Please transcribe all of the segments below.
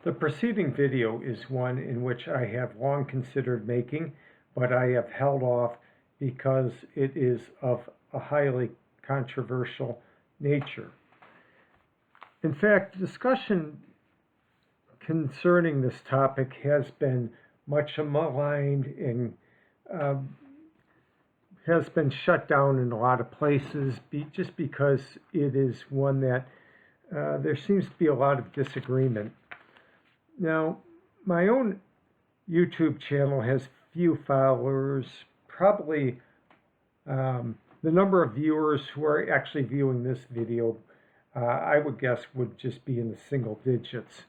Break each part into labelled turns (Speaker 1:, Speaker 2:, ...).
Speaker 1: The preceding video is one in which I have long considered making, but I have held off because it is of a highly controversial nature. In fact, discussion concerning this topic has been much maligned and uh, has been shut down in a lot of places just because it is one that there seems to be a lot of disagreement. Now, my own YouTube channel has few followers, probably the number of viewers who are actually viewing this video, I would guess would just be in the single digits,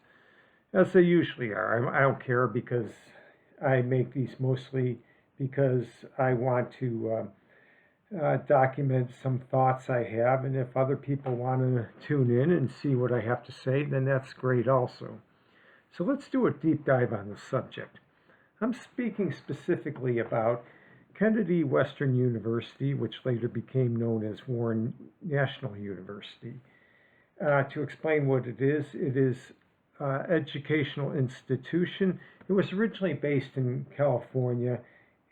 Speaker 1: as they usually are. I don't care because I make these mostly because I want to document some thoughts I have, and if other people want to tune in and see what I have to say, then that's great also. So let's do a deep dive on the subject. I'm speaking specifically about Kennedy Western University, which later became known as Warren National University. To explain what it is educational institution. It was originally based in California,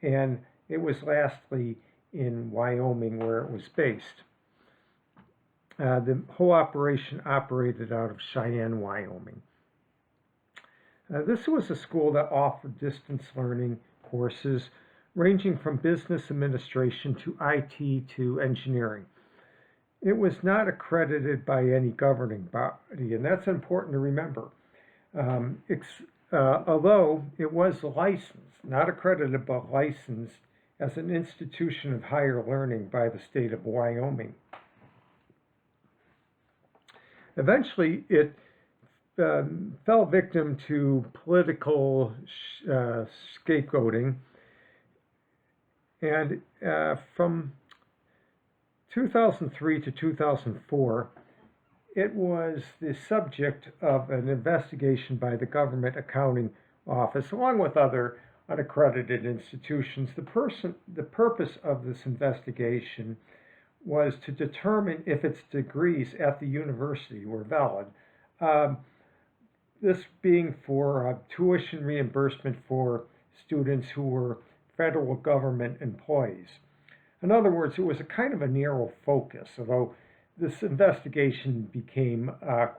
Speaker 1: and it was lastly in Wyoming where it was based. The whole operation operated out of Cheyenne, Wyoming. This was a school that offered distance learning courses ranging from business administration to IT to engineering. It was not accredited by any governing body, and that's important to remember. Although it was licensed, not accredited, but licensed as an institution of higher learning by the state of Wyoming. Eventually, it fell victim to political scapegoating, and from 2003 to 2004, it was the subject of an investigation by the Government Accounting Office, along with other unaccredited institutions. The purpose of this investigation was to determine if its degrees at the university were valid. This being for tuition reimbursement for students who were federal government employees. In other words, it was a kind of a narrow focus, although this investigation became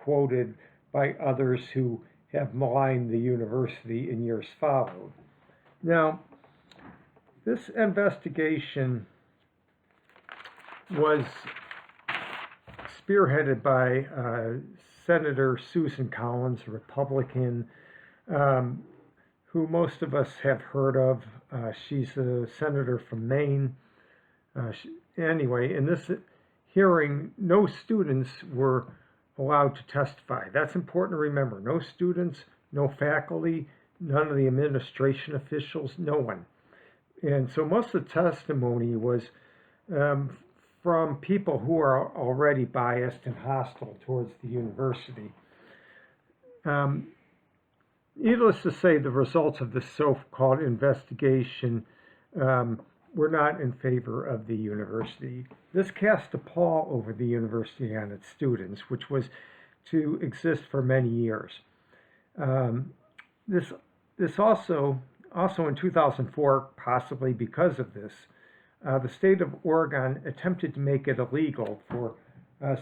Speaker 1: quoted by others who have maligned the university in years followed. Now, this investigation was spearheaded by Senator Susan Collins, a Republican, who most of us have heard of. She's a senator from Maine. Anyway, in this hearing, no students were allowed to testify. That's important to remember. No students, no faculty, none of the administration officials, no one. And so most of the testimony was from people who are already biased and hostile towards the university. Needless to say, the results of this so-called investigation were not in favor of the university. This cast a pall over the university and its students, which was to exist for many years. This also in 2004, possibly because of this, the state of Oregon attempted to make it illegal for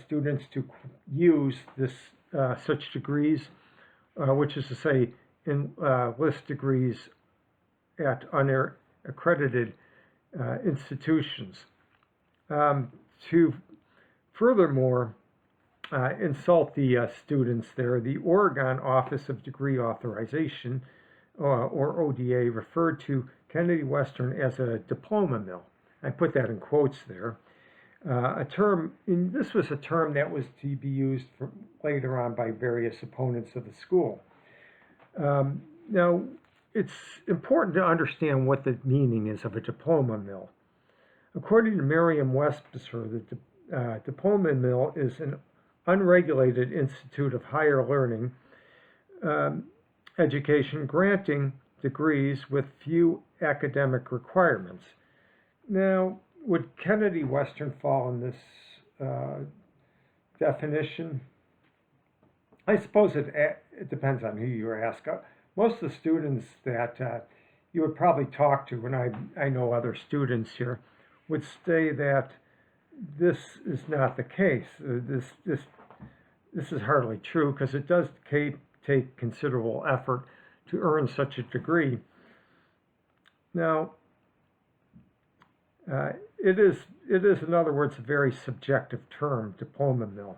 Speaker 1: students to use such degrees, which is to say, enlist degrees at unaccredited institutions. To furthermore insult the students there, the Oregon Office of Degree Authorization, or ODA, referred to Kennedy Western as a diploma mill. I put that in quotes there. This was a term that was to be used later on by various opponents of the school. Now, it's important to understand what the meaning is of a diploma mill. According to Merriam-Webster, the diploma mill is an unregulated institute of higher learning education granting degrees with few academic requirements. Now, would Kennedy Western fall in this definition? I suppose it depends on who you ask. Most of the students that you would probably talk to, and I know other students here, would say that this is not the case. This is hardly true because it does take considerable effort to earn such a degree. Now, it is, in other words, a very subjective term, diploma mill.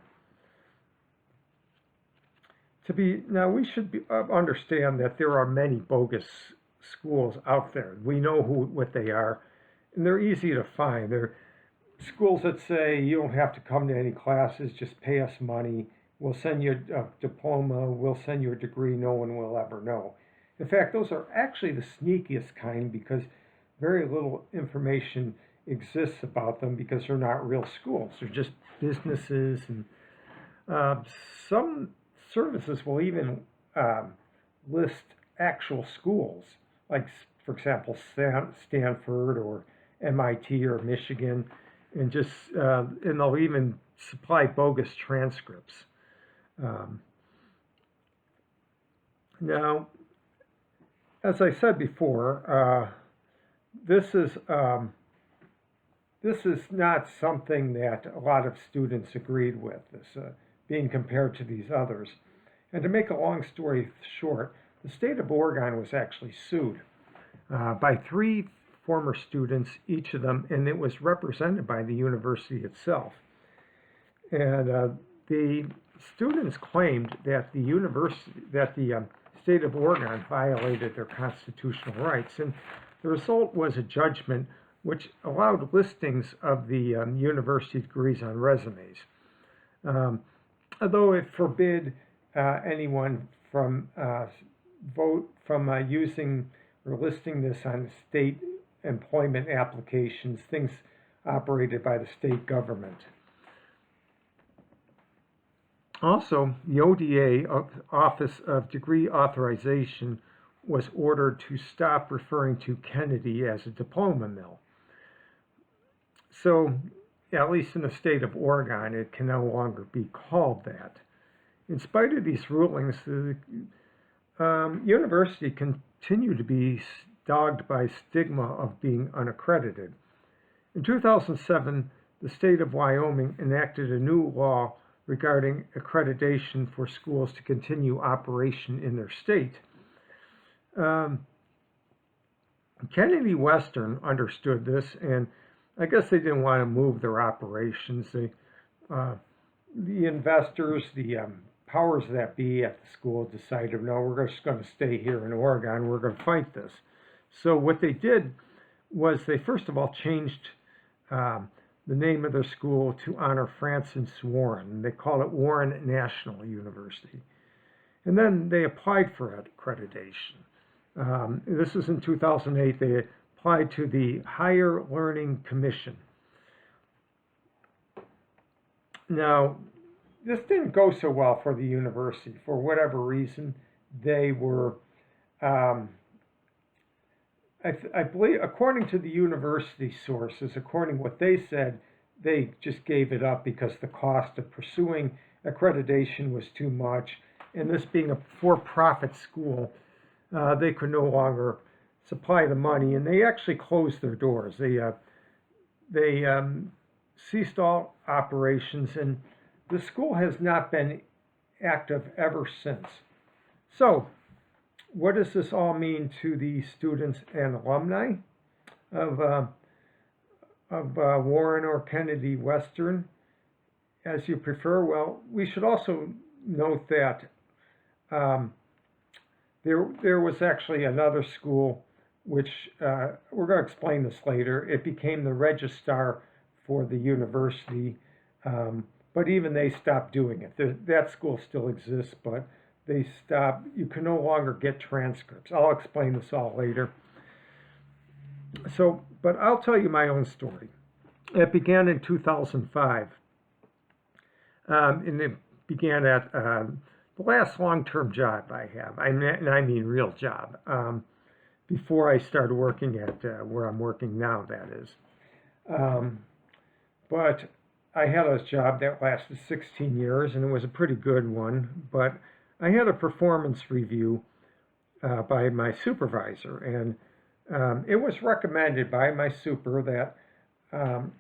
Speaker 1: Now we should understand that there are many bogus schools out there. We know what they are, and they're easy to find. They're schools that say you don't have to come to any classes, just pay us money. We'll send you a diploma, we'll send you a degree no one will ever know. In fact, those are actually the sneakiest kind because very little information exists about them because they're not real schools. They're just businesses, and some services will even list actual schools, like, for example, Stanford or MIT or Michigan, and they'll even supply bogus transcripts. Now, as I said before, this is not something that a lot of students agreed with, this being compared to these others. And to make a long story short, the state of Oregon was actually sued by 3 former students, each of them, and it was represented by the university itself. And the students claimed that the state of Oregon violated their constitutional rights, and the result was a judgment which allowed listings of the university degrees on resumes, although it forbid anyone from using or listing this on state employment applications, things operated by the state government. Also, the ODA, Office of Degree Authorization, was ordered to stop referring to Kennedy as a diploma mill. So, at least in the state of Oregon, it can no longer be called that. In spite of these rulings, the university continued to be dogged by stigma of being unaccredited. In 2007, the state of Wyoming enacted a new law regarding accreditation for schools to continue operation in their state. Kennedy Western understood this, and I guess they didn't want to move their operations. The investors, the powers that be at the school decided, no, we're just going to stay here in Oregon. We're going to fight this. So what they did was they first of all changed the name of their school to honor Francis Warren. They call it Warren National University. And then they applied for accreditation. This was in 2008. They applied to the Higher Learning Commission. Now, this didn't go so well for the university. For whatever reason, they were, I believe, according to the university sources, according to what they said, they just gave it up because the cost of pursuing accreditation was too much. And this being a for-profit school, they could no longer supply the money, and they actually closed their doors. They ceased all operations, and the school has not been active ever since. So, what does this all mean to the students and alumni of Warren or Kennedy Western, as you prefer? Well, we should also note that there was actually another school which, we're going to explain this later. It became the registrar for the university, but even they stopped doing it. That school still exists, but they stopped. You can no longer get transcripts. I'll explain this all later. So, but I'll tell you my own story. It began in 2005, and it began at the last long-term job I have. I mean real job. Before I started working at where I'm working now, that is. But I had a job that lasted 16 years, and it was a pretty good one, but I had a performance review by my supervisor, and it was recommended by my super that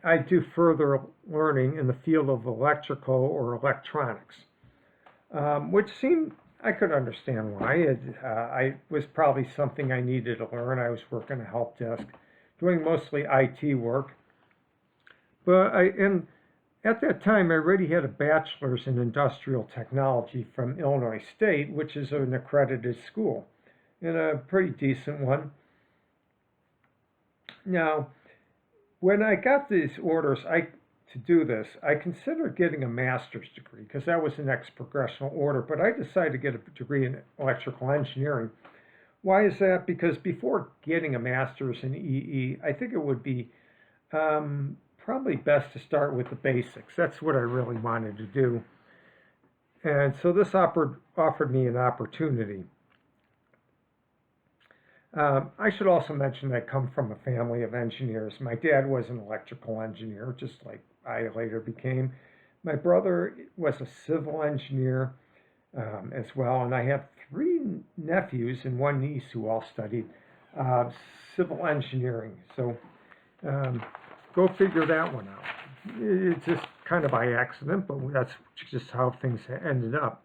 Speaker 1: I do further learning in the field of electrical or electronics, which seemed I could understand why. I was probably something I needed to learn. I was working a help desk, doing mostly IT work, but at that time I already had a bachelor's in industrial technology from Illinois State, which is an accredited school, and a pretty decent one. Now, when I got these orders to do this, I considered getting a master's degree because that was the next progressional order, but I decided to get a degree in electrical engineering. Why is that? Because before getting a master's in EE, I think it would be probably best to start with the basics. That's what I really wanted to do. And so this offered me an opportunity. I should also mention that I come from a family of engineers. My dad was an electrical engineer, just like I later became. My brother was a civil engineer as well, and I have three nephews and one niece who all studied civil engineering. So go figure that one out. It's just kind of by accident, but that's just how things ended up.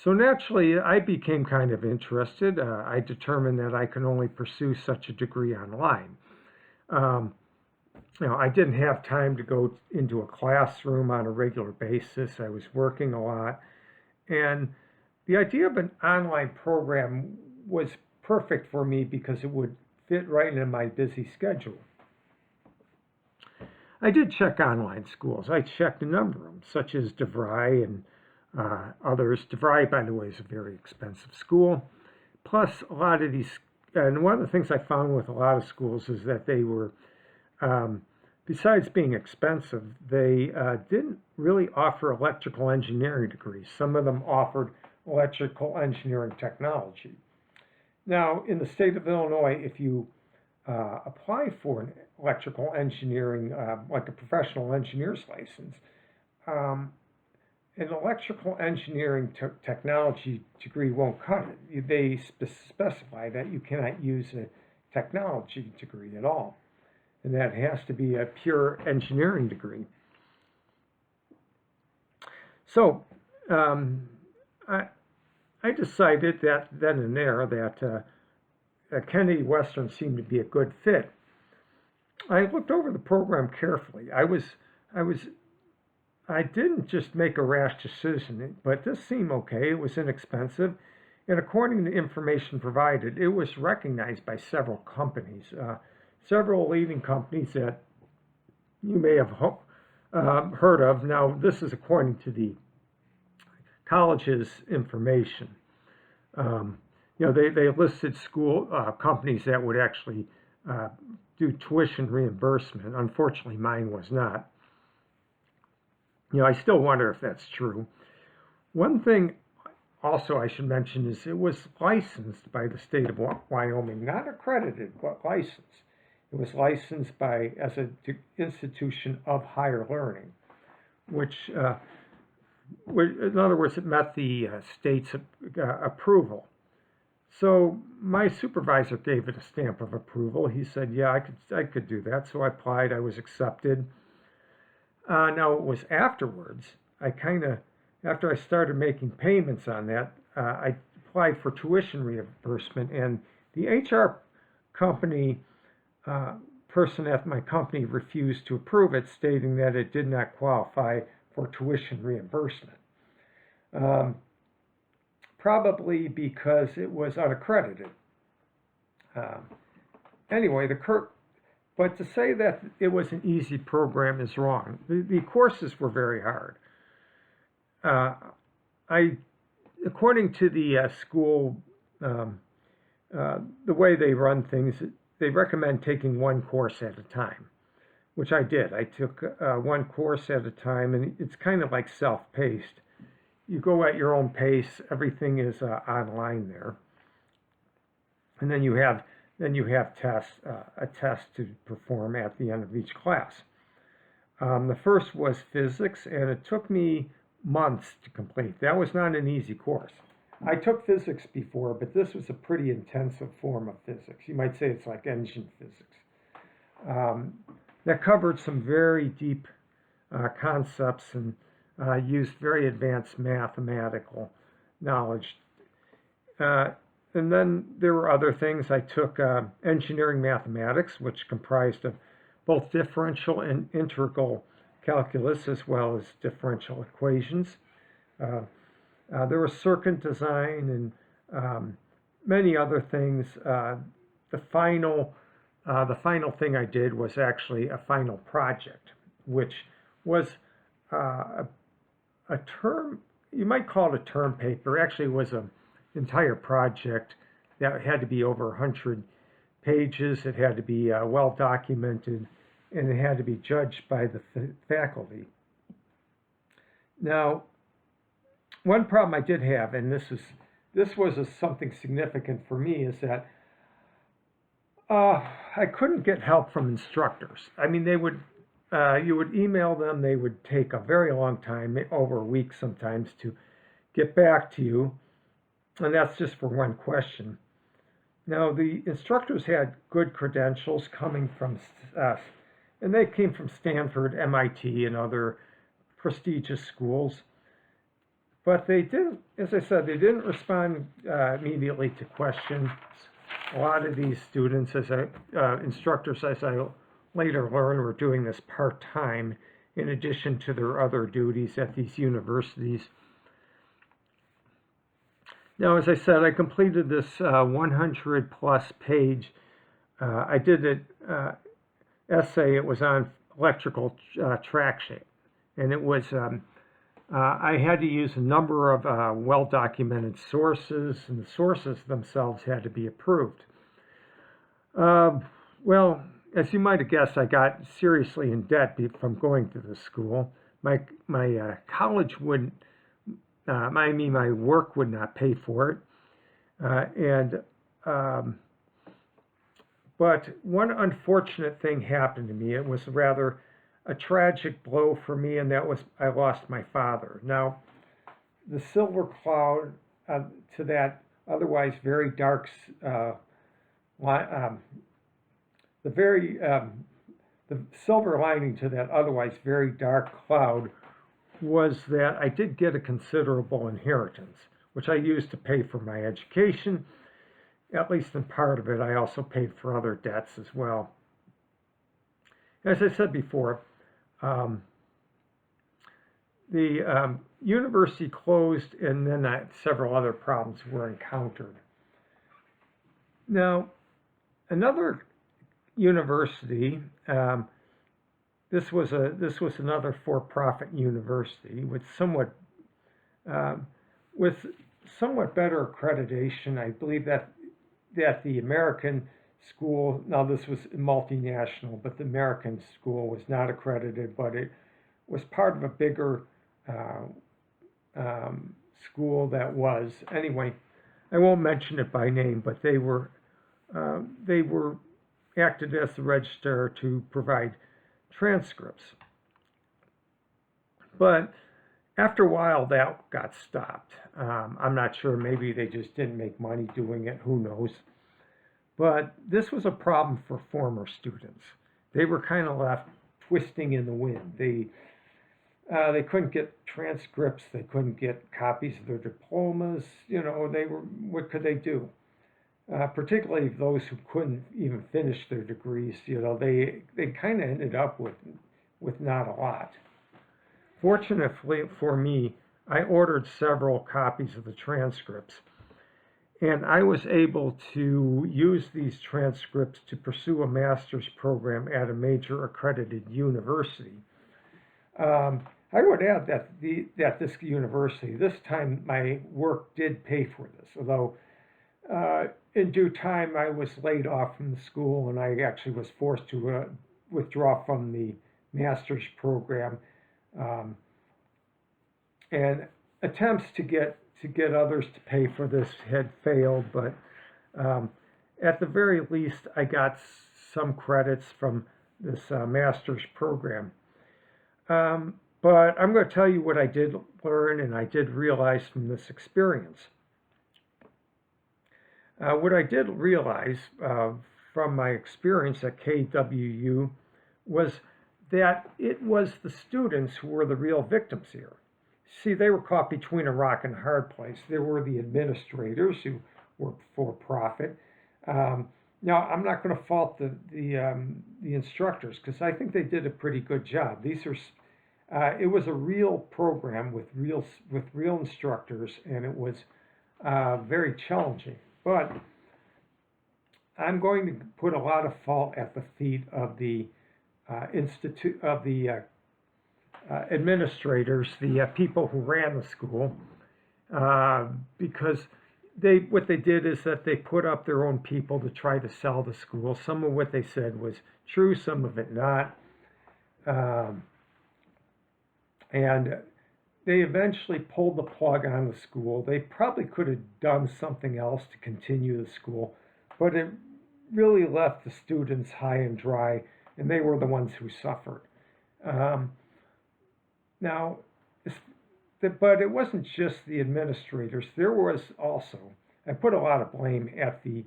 Speaker 1: So naturally, I became kind of interested. I determined that I could only pursue such a degree online. I didn't have time to go into a classroom on a regular basis. I was working a lot. And the idea of an online program was perfect for me because it would fit right into my busy schedule. I did check online schools. I checked a number of them, such as DeVry and others. DeVry, by the way, is a very expensive school. Plus, a lot of these, and one of the things I found with a lot of schools is that they were, besides being expensive, they didn't really offer electrical engineering degrees. Some of them offered electrical engineering technology. Now, in the state of Illinois, if you apply for an electrical engineering, like a professional engineer's license, an electrical engineering technology degree won't cut it. They specify that you cannot use a technology degree at all, and that has to be a pure engineering degree. So I decided that then and there that Kennedy Western seemed to be a good fit. I looked over the program carefully. I didn't just make a rash decision, but this seemed okay. It was inexpensive, and according to information provided, it was recognized by several companies, several leading companies that you may have heard of. Now, this is according to the college's information. They listed school companies that would actually do tuition reimbursement. Unfortunately, mine was not. I still wonder if that's true. One thing also I should mention is it was licensed by the state of Wyoming, not accredited, but licensed. It was licensed as an institution of higher learning, which, in other words, it met the state's approval. So my supervisor gave it a stamp of approval. He said, yeah, I could do that. So I applied, I was accepted. Now it was afterwards, after I started making payments on that, I applied for tuition reimbursement, and the HR company person at my company refused to approve it, stating that it did not qualify for tuition reimbursement. Probably because it was unaccredited. Anyway, but to say that it was an easy program is wrong. The courses were very hard. According to the school, the way they run things, they recommend taking one course at a time, which I did. I took one course at a time, and it's kind of like self-paced. You go at your own pace. Everything is online there, and then you have tests, a test to perform at the end of each class. The first was physics, and it took me months to complete. That was not an easy course. I took physics before, but this was a pretty intensive form of physics. You might say it's like engine physics. Um, that covered some very deep concepts and used very advanced mathematical knowledge. Uh, and then there were other things. I took engineering mathematics, which comprised of both differential and integral calculus as well as differential equations. Uh, there was circuit design and many other things. The final the final thing I did was actually a final project, which was a term, you might call it a term paper. Actually, it was an entire project that had to be over 100 pages. It had to be well documented, and it had to be judged by the faculty. Now, one problem I did have, and this was something significant for me, is that I couldn't get help from instructors. I mean, you would email them. They would take a very long time, over a week sometimes, to get back to you, and that's just for one question. Now, the instructors had good credentials coming from, and they came from Stanford, MIT, and other prestigious schools. But they didn't, as I said, they didn't respond immediately to questions. A lot of these students, instructors, as I later learned, were doing this part-time in addition to their other duties at these universities. Now, as I said, I completed this 100-plus page. I did an essay. It was on electrical traction, and it was I had to use a number of well-documented sources, and the sources themselves had to be approved. Well, as you might have guessed, I got seriously in debt from going to this school. My college wouldn't, my work would not pay for it. But one unfortunate thing happened to me. It was rather a tragic blow for me, and that was I lost my father. Now, the silver cloud to that otherwise very dark, the silver lining to that otherwise very dark cloud was that I did get a considerable inheritance, which I used to pay for my education. At least in part of it, I also paid for other debts as well. As I said before, the university closed, and then several other problems were encountered. Now, another university, this was another for-profit university with somewhat better accreditation. I believe that the American school, now this was multinational, but the American school was not accredited, but it was part of a bigger school that was. Anyway, I won't mention it by name, but they were acted as the registrar to provide transcripts. But after a while, that got stopped. I'm not sure, maybe they just didn't make money doing it, who knows. But this was a problem for former students. They were kind of left twisting in the wind. They couldn't get transcripts, they couldn't get copies of their diplomas, what could they do? Particularly those who couldn't even finish their degrees, they kind of ended up with not a lot. Fortunately for me, I ordered several copies of the transcripts, and I was able to use these transcripts to pursue a master's program at a major accredited university. I would add that this university, this time my work did pay for this, although in due time I was laid off from the school, and I actually was forced to withdraw from the master's program. And attempts to get others to pay for this had failed, but at the very least, I got some credits from this master's program. But I'm going to tell you what I did learn and I did realize from this experience. What I did realize from my experience at KWU was that it was the students who were the real victims here. See, they were caught between a rock and a hard place. There were the administrators who were for profit. Now, I'm not going to fault the instructors because I think they did a pretty good job. It was a real program with real instructors, and it was very challenging. But I'm going to put a lot of fault at the feet of the administrators, the people who ran the school, because what they did is that they put up their own people to try to sell the school. Some of what they said was true, some of it not. And they eventually pulled the plug on the school. They probably could have done something else to continue the school, but it really left the students high and dry, and they were the ones who suffered. But it wasn't just the administrators. There was also, I put a lot of blame at the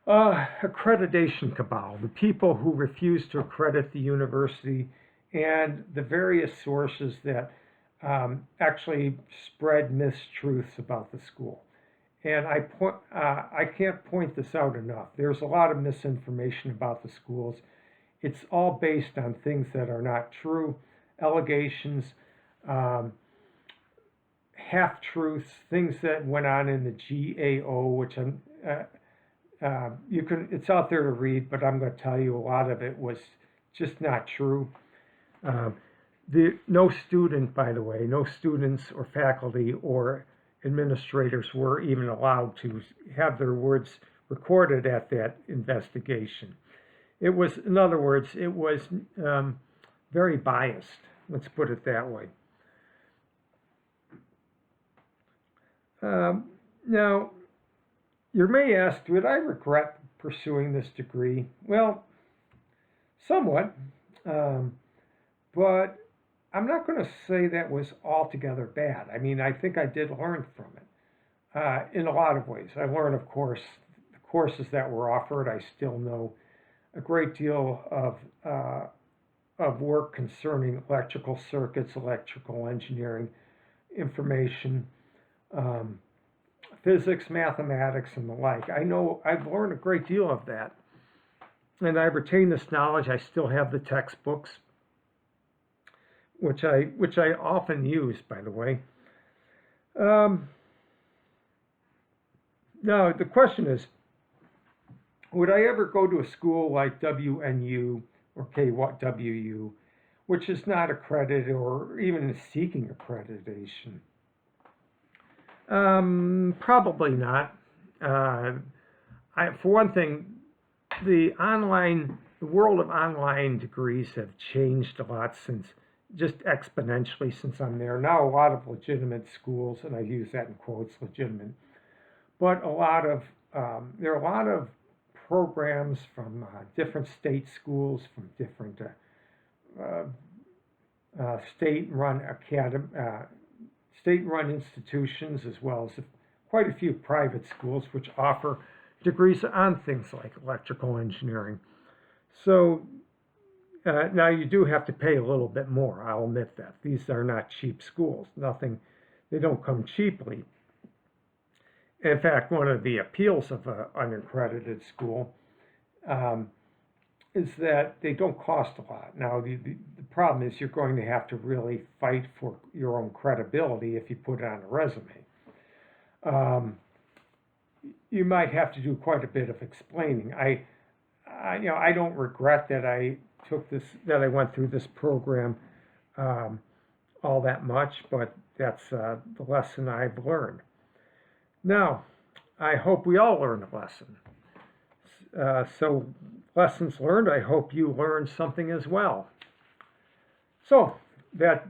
Speaker 1: accreditation cabal, the people who refused to accredit the university and the various sources that actually spread mistruths about the school. And I can't point this out enough. There's a lot of misinformation about the schools. It's all based on things that are not true, allegations, half-truths, things that went on in the GAO, which it's out there to read, but I'm going to tell you a lot of it was just not true. No student, by the way, no students or faculty or administrators were even allowed to have their words recorded at that investigation. It was, in other words, it was very biased. Let's put it that way. Now, you may ask, did I regret pursuing this degree? Well, somewhat, but I'm not going to say that was altogether bad. I mean, I think I did learn from it in a lot of ways. I learned, of course, the courses that were offered. I still know a great deal of work concerning electrical circuits, electrical engineering, information, physics, mathematics, and the like. I know I've learned a great deal of that, and I've retained this knowledge. I still have the textbooks, which I often use, by the way. Now the question is, would I ever go to a school like WNU or KWU, which is not accredited or even seeking accreditation? Probably not. For one thing, the world of online degrees have changed a lot just exponentially since I'm there. Now a lot of legitimate schools, and I use that in quotes, legitimate, but there are a lot of programs from different state schools, from different state-run institutions, as well as quite a few private schools which offer degrees on things like electrical engineering. So now you do have to pay a little bit more, I'll admit that. These are not cheap schools. They don't come cheaply. In fact, one of the appeals of an unaccredited school is that they don't cost a lot. Now, the problem is you're going to have to really fight for your own credibility if you put it on a resume. You might have to do quite a bit of explaining. I don't regret that I went through this program all that much, but that's the lesson I've learned. Now, I hope we all learn a lesson. So, lessons learned, I hope you learned something as well. So, that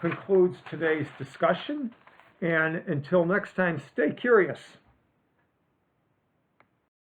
Speaker 1: concludes today's discussion, and until next time, stay curious.